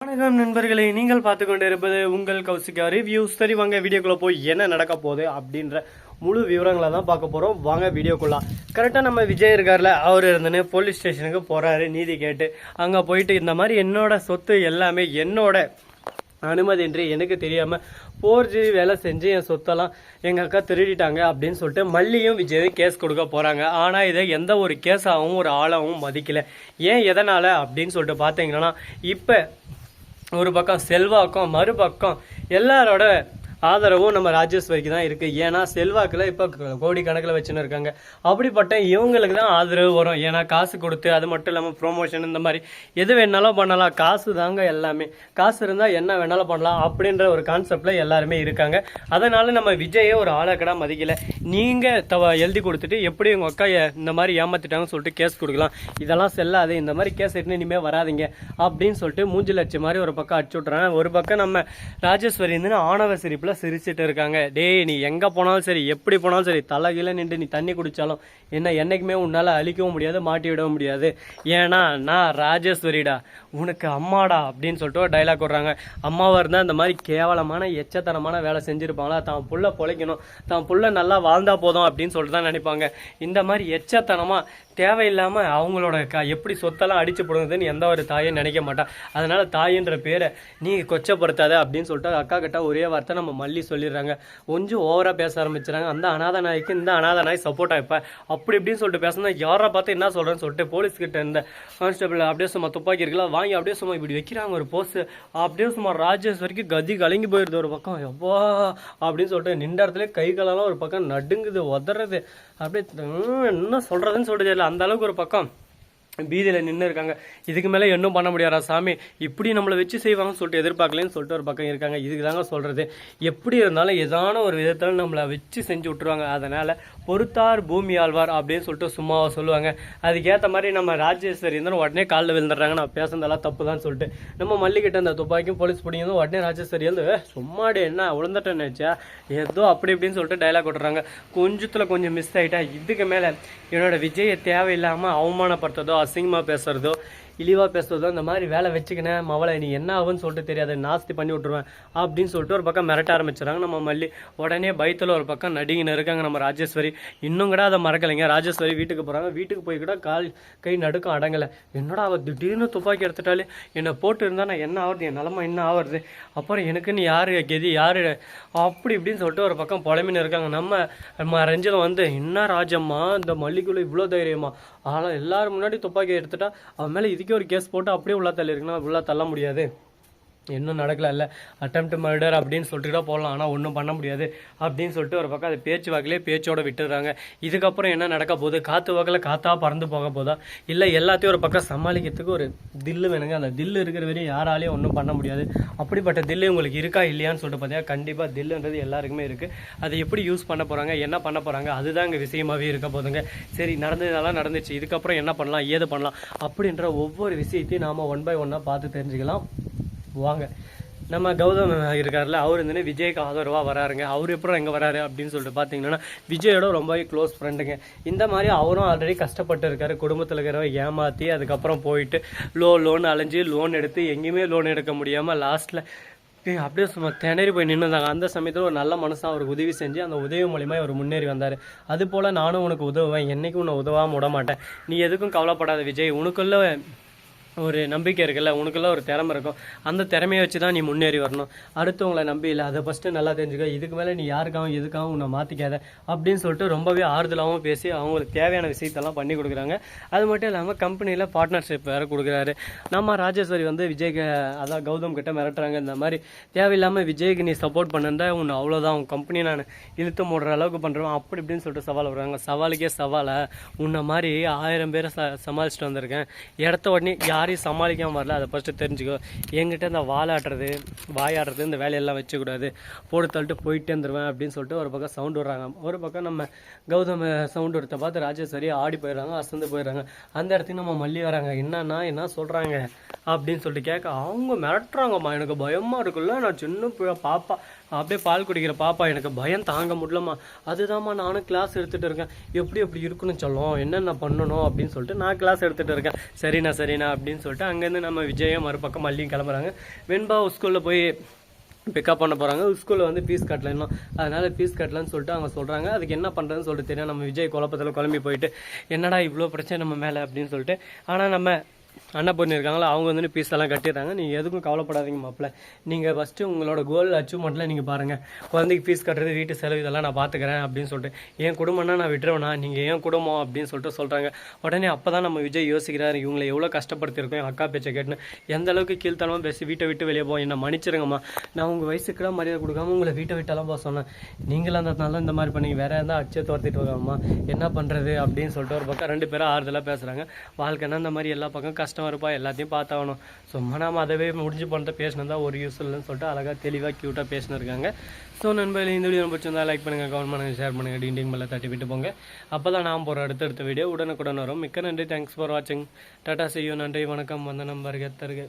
வணக்கம் நண்பர்களை, நீங்கள் பார்த்து கொண்டு இருப்பது உங்கள் கௌசிகா ரிவ்யூஸ். சரி, வாங்க வீடியோக்குள்ள போய் என்ன நடக்க போகுது அப்படின்ற முழு விவரங்களை தான் பார்க்க போகிறோம். வாங்க வீடியோக்குள்ள. கரெக்டாக நம்ம விஜய் இருக்கார்ல, அவர் இருந்துன்னு போலீஸ் ஸ்டேஷனுக்கு போகிறாரு நீதி கேட்டு. அங்கே போயிட்டு இந்த மாதிரி என்னோட சொத்து எல்லாமே என்னோட அனுமதியின்றி எனக்கு தெரியாமல் போர்ஜரி வேலை செஞ்சு என் சொத்தெல்லாம் எங்கள் அக்கா திருடிட்டாங்க அப்படின்னு சொல்லிட்டு மல்லியும் விஜயும் கேஸ் கொடுக்க போகிறாங்க. ஆனால் இதை எந்த ஒரு கேஸாகவும் ஒரு ஆளாகவும் மதிக்கலை. ஏன் எதனால் அப்படின்னு சொல்லிட்டு பார்த்தீங்கன்னா, இப்போ ஒரு பக்கம் செல்வாக்கும் மறுபக்கம் எல்லாரோட ஆதரவும் நம்ம ராஜேஸ்வரிக்கு தான் இருக்குது. ஏன்னா செல்வாக்கில் இப்போ கோடி கணக்கில் வச்சுன்னு இருக்காங்க. அப்படிப்பட்ட இவங்களுக்கு தான் ஆதரவு வரும். ஏன்னா காசு கொடுத்து, அது மட்டும் இல்லாமல் ப்ரொமோஷன் இந்த மாதிரி எது வேணாலும் பண்ணலாம். காசு தாங்க எல்லாமே. காசு இருந்தால் என்ன வேணாலும் பண்ணலாம் அப்படின்ற ஒரு கான்செப்டில் எல்லாருமே இருக்காங்க. அதனால் நம்ம விஜயை ஒரு ஆளக்கடா மதிக்கலை. நீங்கள் எழுதி கொடுத்துட்டு எப்படி உங்கள் அக்கா இந்த மாதிரி ஏமாத்திட்டாங்கன்னு சொல்லிட்டு கேஸ் கொடுக்கலாம். இதெல்லாம் செல்லாது, இந்த மாதிரி கேஸ் எடுத்து இனிமேல் வராதிங்க அப்படின்னு சொல்லிட்டு மூஞ்சில் அடிச்ச மாதிரி ஒரு பக்கம் அடிச்சு விட்றாங்க. ஒரு பக்கம் நம்ம ராஜேஸ்வரி இருந்து ஆணவ சிரிப்பில் சிரிச்சிட்டு இருக்காங்க. டேய், நீ எங்க போனாலும் சரி, எப்படி போனாலும் சரி, தலைகீழ நின்று நீ தண்ணி குடிச்சாலும் என்ன என்னைக்குமே உன்னால அழிக்கவும் முடியாது, மாட்டி விடவும் முடியாது. ஏன்னா நான் ராஜேஸ்வரிடா, உனக்கு அம்மாடா அப்படின்னு சொல்லிட்டு ஒரு டைலாக் விடுறாங்க. அம்மாவாக இருந்தால் இந்த மாதிரி கேவலமான எச்சத்தனமான வேலை செஞ்சுருப்பாங்களா? தான் புள்ள பொழைக்கணும், தான் புள்ள நல்லா வாழ்ந்தா போதும் அப்படின்னு சொல்லிட்டு தான் நினைப்பாங்க. இந்த மாதிரி எச்சத்தனமாக தேவையில்லாமல் அவங்களோட எப்படி சொத்தெல்லாம் அடிச்சு போடுறதுன்னு எந்த ஒரு தாயும் நினைக்க மாட்டான். அதனால தாயின்ற பேரை நீ கொச்சப்படுத்தாத அப்படின்னு சொல்லிட்டு அக்கா கிட்ட ஒரே வார்த்தை நம்ம மல்லி சொல்லிடுறாங்க. கொஞ்சம் ஓவராக பேச ஆரம்பிச்சுறாங்க. அந்த அநாத நாய்க்கு இந்த அநாத நாய் சப்போர்ட் ஆகிப்ப அப்படி இப்படின்னு சொல்லிட்டு பேசினா யாரை பார்த்து என்ன சொல்கிறேன்னு சொல்லிட்டு போலீஸ்கிட்ட இந்த கான்ஸ்டபிள் அப்படியே சும்மா துப்பாக்கி இருக்கலாம் வாங்கி அப்படியே சும்மா இப்படி வைக்கிறாங்க ஒரு போஸ்ட். அப்படியே சும்மா ராஜேஸ்வரிக்கு கதி கலங்கி போயிடுது. ஒரு பக்கம் எவ்வா அப்படின்னு சொல்லிட்டு நின்ற இடத்துல கை காலெல்லாம் ஒரு பக்கம் நடுங்குது, உதறது. அப்படியே என்ன சொல்கிறதுன்னு சொல்லிட்டு தெரியல. அந்த அளவுக்கு ஒரு பக்கம் பீதியில் நின்று இருக்காங்க. இதுக்கு மேலே இன்னும் பண்ண முடியாதா சாமி, இப்படி நம்மளை வச்சு செய்வாங்கன்னு சொல்லிட்டு எதிர்பார்க்கலன்னு சொல்லிட்டு ஒரு பக்கம் இருக்காங்க. இதுக்கு தாங்க சொல்கிறது, எப்படி இருந்தாலும் ஏதான ஒரு விதத்தில் நம்மளை வச்சு செஞ்சு விட்டுருவாங்க. அதனால் பொறுத்தார் பூமி ஆழ்வார் அப்படின்னு சொல்லிட்டு சும்மாவை சொல்லுவாங்க. அதுக்கேற்ற மாதிரி நம்ம ராஜேஸ்வரி இருந்தாலும் உடனே காலில் விழுந்துடுறாங்க. நான் பேசுனதெல்லாம் தப்பு தான் சொல்லிட்டு நம்ம மல்லிகிட்ட அந்த துப்பாக்கியும் போலீஸ் பிடிக்கும். உடனே ராஜேஸ்வரி வந்து சும்மாடே என்ன விழுந்துட்டேன்னு நினச்சா ஏதோ அப்படி இப்படின்னு சொல்லிட்டு டைலாக் விட்டுறாங்க. கொஞ்சத்தில் கொஞ்சம் மிஸ் ஆகிட்டா. இதுக்கு மேலே என்னோட விஜயை தேவையில்லாமல் அவமானப்படுத்துறதோ, அசிங்கமாக பேசுகிறதோ, இழிவாக பேசுறதோ, இந்த மாதிரி வேலை வச்சுக்கினேன் மவளை நீ என்ன ஆகுன்னு சொல்லிட்டு தெரியாது, நாஸ்தி பண்ணி விட்ருவேன் அப்படின்னு சொல்லிட்டு ஒரு பக்கம் மிரட்ட ஆரம்பிச்சிடறாங்க நம்ம மல்லி. உடனே பயத்தில் ஒரு பக்கம் நடிகின்னு இருக்காங்க நம்ம ராஜேஸ்வரி. இன்னும் கூட அதை மறக்கலைங்க. ராஜேஸ்வரி வீட்டுக்கு போகிறாங்க. வீட்டுக்கு போய் கூட கால் கை நடுக்கம் அடங்கலை. என்னோட அவள் திடீர்னு துப்பாக்கி எடுத்துட்டாலே என்னை போட்டு இருந்தால் நான் என்ன ஆகுறது, என் நிலமை என்ன ஆகுறது, அப்புறம் எனக்குன்னு யார் கெதி யார் அப்படி இப்படின்னு சொல்லிட்டு ஒரு பக்கம் புலமின்னு இருக்காங்க. நம்ம ரஞ்சிதம் வந்து என்ன ராஜம்மா இந்த மல்லிக்குள்ளே இவ்வளோ தைரியமா, ஆனால் எல்லாரும் முன்னாடி துப்பாக்கி எடுத்துட்டா அவன் மேலே இதுக்கே ஒரு கேஸ் போட்டு அப்படியே உள்ள தள்ளி இருக்குன்னா உள்ள தள்ள முடியாது, இன்னும் நடக்கல இல்லை அட்டெம்ப்ட் மர்டர் அப்படின்னு சொல்லிட்டு கூட போடலாம், ஆனால் ஒன்றும் பண்ண முடியாது அப்படின்னு சொல்லிட்டு ஒரு பக்கம் அது பேச்சு வாக்கிலே பேச்சோட விட்டுடுறாங்க. இதுக்கப்புறம் என்ன நடக்க போகுது, காற்று வாக்கில் காற்றா பறந்து போக போதா, இல்லை எல்லாத்தையும் ஒரு பக்கம் சமாளிக்கிறதுக்கு ஒரு தில்லு வேணுங்க. அந்த தில்லு இருக்கிற வரையும் யாராலையும் ஒன்றும் பண்ண முடியாது. அப்படிப்பட்ட தில்லு உங்களுக்கு இருக்கா இல்லையான்னு சொல்லிட்டு பார்த்தீங்கன்னா கண்டிப்பாக தில்லுன்றது எல்லாருக்குமே இருக்குது. அதை எப்படி யூஸ் பண்ண போகிறாங்க, என்ன பண்ண போகிறாங்க, அதுதான் இங்கே விஷயமாகவே இருக்க போதுங்க. சரி, நடந்ததெல்லாம் நடந்துச்சு, இதுக்கப்புறம் என்ன பண்ணலாம், ஏது பண்ணலாம் அப்படின்ற ஒவ்வொரு விஷயத்தையும் நாம் ஒன் பை ஒன்னாக பார்த்து தெரிஞ்சுக்கலாம். வாங்க. நம்ம கௌதம் இருக்கார்ல, அவர் இருந்துன்னு விஜய்க்கு ஆதரவாக வராருங்க. அவர் எப்படி எங்கே வராரு அப்படின்னு சொல்லிட்டு பார்த்தீங்கன்னா விஜயோட ரொம்பவே க்ளோஸ் ஃப்ரெண்டுங்க. இந்த மாதிரி அவரும் ஆல்ரெடி கஷ்டப்பட்டு இருக்காரு. குடும்பத்தில் இருக்கிறவங்க ஏமாற்றி அதுக்கப்புறம் போயிட்டு லோன் அலைஞ்சு லோன் எடுத்து எங்கேயுமே லோன் எடுக்க முடியாமல் லாஸ்ட்டில் அப்படியே சும்மா திணறி போய் நின்றுந்தாங்க. அந்த சமயத்தில் ஒரு நல்ல மனசாக அவருக்கு உதவி செஞ்சு அந்த உதவி மூலிமா அவர் முன்னேறி வந்தார். அதுபோல் நானும் உனக்கு உதவுவேன், என்றைக்கும் உன்னை உதவாமல் விட மாட்டேன், நீ எதுக்கும் கவலைப்படாத விஜய், உனக்குள்ள ஒரு நம்பிக்கை இருக்குல்ல, உனக்குள்ள ஒரு திறமை இருக்கும், அந்த திறமையை வச்சு தான் நீ முன்னேறி வரணும், அடுத்தவங்களை நம்பி இல்லை, அதை ஃபஸ்ட்டு நல்லா தெரிஞ்சுக்க, இதுக்கு மேலே நீ யாருக்காகவும் எதுக்காகவும் உன்னை மாற்றிக்காத அப்படின்னு சொல்லிட்டு ரொம்பவே ஆறுதலாகவும் பேசி அவங்களுக்கு தேவையான விஷயத்தெல்லாம் பண்ணி கொடுக்குறாங்க. அது மட்டும் இல்லாமல் கம்பெனியில் பார்ட்னர்ஷிப் வேறு கொடுக்குறாரு. நம்ம ராஜேஸ்வரி வந்து விஜய்க்கு அதான் கௌதம் கிட்ட மிரட்டுறாங்க. இந்த மாதிரி தேவையில்லாமல் விஜய்க்கு நீ சப்போர்ட் பண்ணிருந்தா உன்னை அவ்வளோதான், உன் கம்பெனி நான் இழுத்து மூடுற அளவுக்கு பண்ணுறேன் அப்படி இப்படின்னு சொல்லிட்டு சவால் விடுறாங்க. சவாலுக்கே சவாலை, உன்னை மாதிரி 1000 பேரை சமாளிச்சுட்டு வந்திருக்கேன், இடத்த உடனே யாரையும் சமாளிக்காமல் வரல, அதை ஃபஸ்ட்டு தெரிஞ்சுக்கோ, என்கிட்ட இந்த வாயாடுறது இந்த வேலையெல்லாம் வச்சுக்கூடாது, போட்டு தள்ளிட்டு போயிட்டே இருந்துருவேன் அப்படின்னு சொல்லிட்டு ஒரு பக்கம் சவுண்டு விடுறாங்க. ஒரு பக்கம் நம்ம கௌதம் சவுண்டு விடுத்த பார்த்து ராஜேஸ்வரி ஆடி போயிடுறாங்க, அசந்து போயிடுறாங்க. அந்த இடத்துக்கு நம்ம மல்லி வராங்க. என்ன சொல்கிறாங்க அப்படின்னு சொல்லிட்டு கேட்க அவங்க மிரட்டுறாங்கம்மா. எனக்கு பயமாக இருக்குல்ல, நான் சின்ன பாப்பா அப்படியே பால் குடிக்கிற பாப்பா, எனக்கு பயம் தாங்க முடியலம்மா, அதுதான்மா நானும் கிளாஸ் எடுத்துகிட்டு இருக்கேன், எப்படி இருக்குன்னு சொல்லும், என்னென்ன பண்ணணும் அப்படின்னு சொல்லிட்டு நான் கிளாஸ் எடுத்துகிட்டு இருக்கேன். சரிண்ணா அப்படின்னு அப்படின்னு சொல்லிட்டு அங்கேருந்து நம்ம விஜயம் மறுபக்கம் மல்லியும் கிளம்புறாங்க. வெண்பா ஸ்கூலில் போய் பிக்கப் பண்ண போகிறாங்க. ஸ்கூலில் வந்து ஃபீஸ் கட்டல இன்னும், அதனால் ஃபீஸ் கட்டலன்னு சொல்லிட்டு அவங்க சொல்கிறாங்க. அதுக்கு என்ன பண்ணுறதுன்னு சொல்லிட்டு தெரியும். நம்ம விஜய் குழப்பத்தில் குழம்பி போயிட்டு என்னடா இவ்வளோ பிரச்சனை நம்ம மேலே அப்படின்னு சொல்லிட்டு, ஆனால் நம்ம அண்ணா பொண்ணு இருக்காங்களா அவங்க வந்து பீஸ் எல்லாம் கட்டிடுறாங்க. நீங்கள் எதுக்கும் கவலைப்படாதீங்க மாப்பிள்ள, நீங்கள் ஃபஸ்ட்டு உங்களோட கோல் அச்சீவ்மெண்ட்டில் நீங்கள் பாருங்கள். குழந்தைக்கு ஃபீஸ் கட்டுறது, வீட்டு செலவு இதெல்லாம் நான் பார்த்துக்கிறேன் அப்படின்னு சொல்லிட்டு, என் குடும்பம்னா நான் விட்டுருவேண்ணா, நீங்கள் ஏன் குடும்பம் அப்படின்னு சொல்லிட்டு சொல்கிறாங்க. உடனே அப்போ தான் நம்ம விஜய் யோசிக்கிறாரு, இவங்களை எவ்வளோ கஷ்டப்படுத்திருக்கோம் என் அக்கா பேச்சை கேட்டுன்னு, எந்த அளவுக்கு கீழ்த்தனமாக பேசி வீட்டை விட்டு வெளியே போவோம், என்னை மன்னிச்சிருங்கம்மா, நான் உங்கள் வயசுக்குலாம் மரியாதை கொடுக்காம உங்களை வீட்டை விட்டெல்லாம் போக சொன்னேன், நீங்களும் அந்தனால இந்த மாதிரி பண்ணி வேறு எதாவது அச்சை துரத்திட்டு வராமா, என்ன பண்ணுறது அப்படின்னு சொல்லிட்டு ஒரு பக்கம் 2 பேரும் ஆறுதலாக பேசுகிறாங்க. வாழ்க்கைன்னா இந்த மாதிரி எல்லா பக்கம் கஷ்டம் இருப்பா, எல்லாத்தையும் பார்த்தாகணும், சும்மா நாம அதவே முடிஞ்சு பண்ணுற பேசினது தான் ஒரு யூஸ் இல்லைன்னு சொல்லிட்டு அழகாக தெளிவாக க்யூட்டாக பேசினிருக்காங்க. ஸோ நண்பர்களே, இந்த வீடியோ பிடிச்சிருந்தா லைக் பண்ணுங்கள், கமெண்ட் பண்ணுங்கள், ஷேர் பண்ணுங்கள், டிண்டிங் மேலே தட்டி விட்டு போங்க. அப்போ தான் நான் போகிற அடுத்தடுத்த வீடியோ உடனுக்குடன் வரும். மிக்க நன்றி, தேங்க்ஸ் ஃபார் வாட்சிங். டாடா, see you, நன்றி, வணக்கம், வந்தனம், வருக தருக.